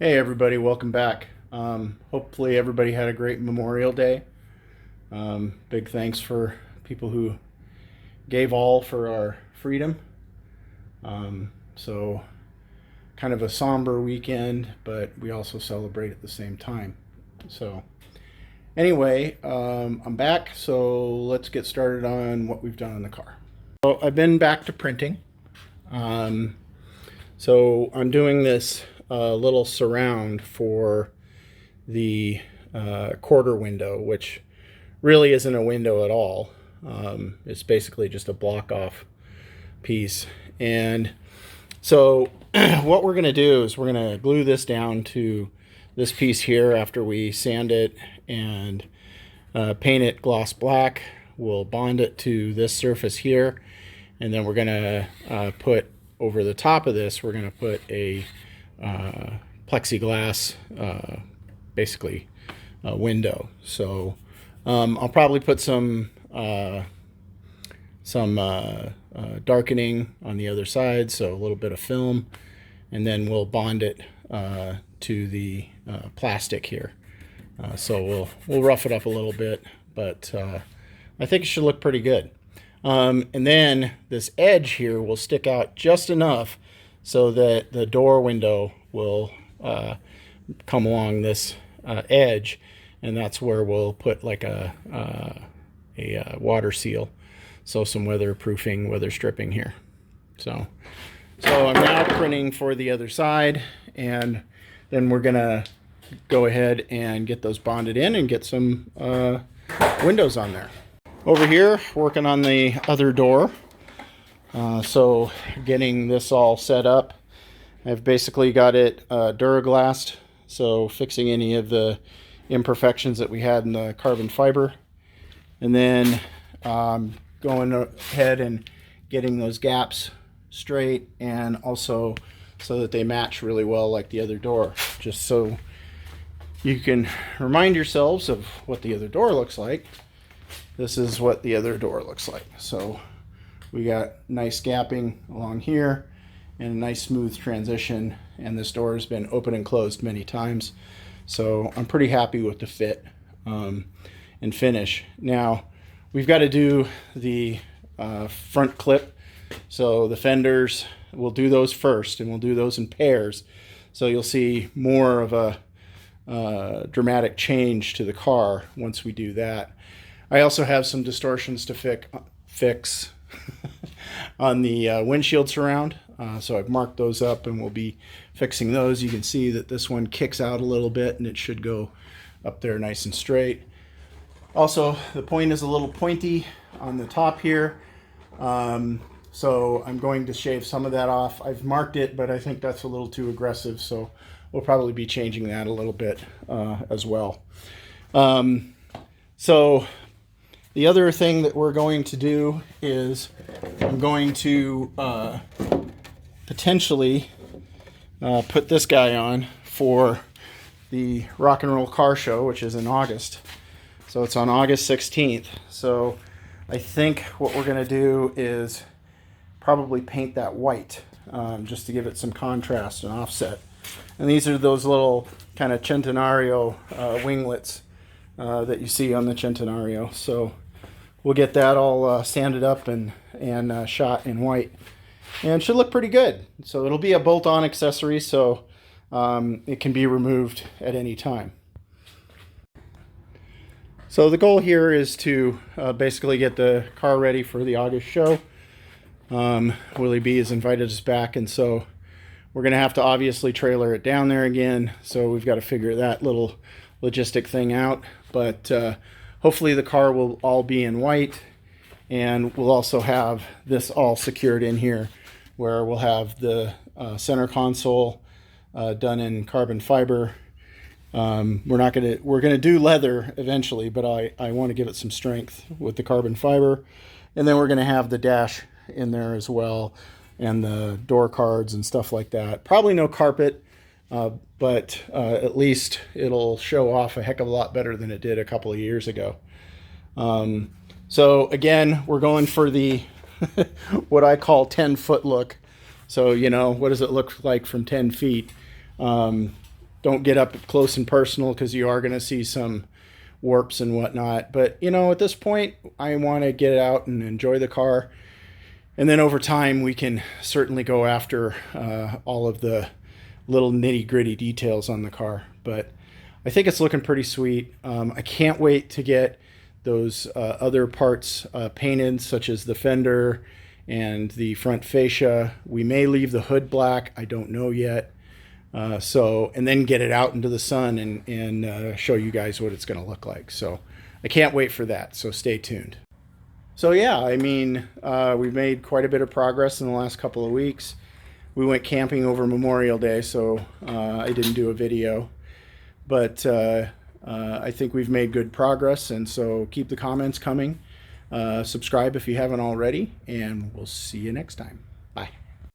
Hey everybody, welcome back. Hopefully everybody had a great Memorial Day. Big thanks for people who gave all for our freedom. So kind of a somber weekend, but we also celebrate at the same time. So anyway, I'm back, so let's get started on what we've done on the car. So I've been back to printing. Um, so I'm doing this little surround for the quarter window, which really isn't a window at all. It's basically just a block off piece. And so what we're going to do is we're going to glue this down to this piece here after we sand it and paint it gloss black. We'll bond it to this surface here, and then we're going to put over the top of this, we're going to put a plexiglass, basically a window. So I'll probably put some darkening on the other side, so a little bit of film, and then we'll bond it to the plastic here. So we'll rough it up a little bit, but I think it should look pretty good. And then this edge here will stick out just enough so that the door window will come along this edge, and that's where we'll put like a water seal, so some weatherproofing, weather stripping here. So I'm now printing for the other side, and then we're gonna go ahead and get those bonded in and get some windows on there. Over here, working on the other door. So getting this all set up. I've basically got it Duraglassed, so fixing any of the imperfections that we had in the carbon fiber. And then going ahead and getting those gaps straight, and also so that they match really well like the other door, just so you can remind yourselves of what the other door looks like. This is what the other door looks like. So we got nice gapping along here and a nice smooth transition, and this door has been open and closed many times, so I'm pretty happy with the fit and finish. Now we've got to do the front clip, so the fenders, we'll do those first, and we'll do those in pairs, so you'll see more of a dramatic change to the car once we do that. I also have some distortions to fix on the windshield surround, so I've marked those up, and we'll be fixing those. You can see that this one kicks out a little bit, and it should go up there nice and straight. Also, the point is a little pointy on the top here, so I'm going to shave some of that off. I've marked it, but I think that's a little too aggressive, so we'll probably be changing that a little bit as well. So the other thing that we're going to do is I'm going to potentially put this guy on for the Rock and Roll Car Show, which is in August. So it's on August 16th. So I think what we're going to do is probably paint that white, just to give it some contrast and offset. And these are those little kind of Centenario winglets that you see on the Centenario. So we'll get that all sanded up and shot in white, and it should look pretty good. So it'll be a bolt-on accessory, so it can be removed at any time. So the goal here is to basically get the car ready for the August show. Willie B has invited us back, and so we're going to have to obviously trailer it down there again, so we've got to figure that little logistic thing out. But hopefully the car will all be in white, and we'll also have this all secured in here, where we'll have the center console done in carbon fiber. We're gonna do leather eventually, but I want to give it some strength with the carbon fiber. And then we're gonna have the dash in there as well, and the door cards and stuff like that. Probably no carpet, but at least it'll show off a heck of a lot better than it did a couple of years ago. So again, we're going for the what I call 10-foot look. So, you know, what does it look like from 10 feet? don't get up close and personal because you are going to see some warps and whatnot. But, you know, at this point, I want to get out and enjoy the car. And then over time, we can certainly go after all of the little nitty-gritty details on the car. But I think it's looking pretty sweet. I can't wait to get those other parts painted, such as the fender and the front fascia. We may leave the hood black. I don't know yet. And then get it out into the sun and show you guys what it's going to look like. So I can't wait for that. So stay tuned. So yeah, I mean, we've made quite a bit of progress in the last couple of weeks. We went camping over Memorial Day, so I didn't do a video. But I think we've made good progress, and so keep the comments coming. Subscribe if you haven't already, and we'll see you next time. Bye.